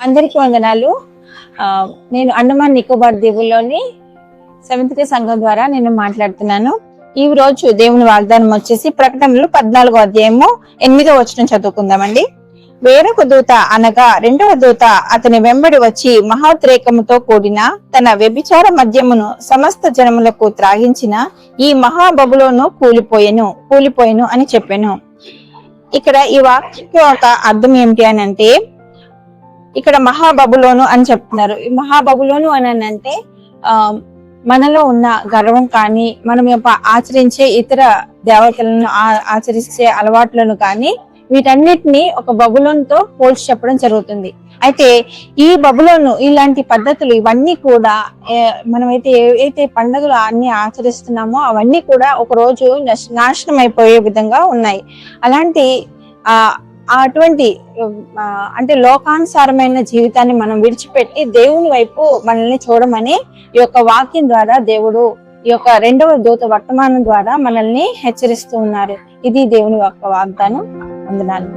అందరికీ వందనాలు. నేను అండమాన్ నికోబార్ దీవుల్లోని సెవెంత్ డే సంఘం ద్వారా నేను మాట్లాడుతున్నాను. ఈ రోజు దేవుని వాగ్దానం వచ్చేసి ప్రకటనలు 14వ అధ్యాయము 8వ వచనం చదువుకుందామండి. వేరొక దూత అనగా రెండవ దూత అతని వెంబడి వచ్చి మహోద్రేకముతో కూడిన తన వ్యభిచార మద్యమును సమస్త జనములకు త్రాగించిన ఈ మహాబబులోను కూలిపోయెను అని చెప్పాను. ఇక్కడ ఈ వాక్యం యొక్క అర్థం ఏమిటి అని అంటే, ఇక్కడ మహాబబులోను అని చెప్తున్నారు. ఈ మహాబబులోను అని అంటే మనలో ఉన్న గర్వం కానీ, మనం ఆచరించే ఇతర దేవతలను ఆచరించే అలవాట్లను కానీ, వీటన్నిటిని ఒక బబులోనుతో పోల్చి చెప్పడం జరుగుతుంది. అయితే ఈ బబులోను ఇలాంటి పద్ధతులు ఇవన్నీ కూడా మనమైతే ఏవైతే పండుగలు అన్ని ఆచరిస్తున్నామో అవన్నీ కూడా ఒక రోజు నాశనం అయిపోయే విధంగా ఉన్నాయి. అలాంటి అటువంటి అంటే లోకానుసారమైన జీవితాన్ని మనం విడిచిపెట్టి దేవుని వైపు మనల్ని చూడమని ఈ యొక్క వాక్యం ద్వారా దేవుడు ఈ యొక్క రెండవ దూత వర్తమానం ద్వారా మనల్ని హెచ్చరిస్తూ ఉన్నారు. ఇది దేవుని యొక్క వాగ్దానం. వందనాలు.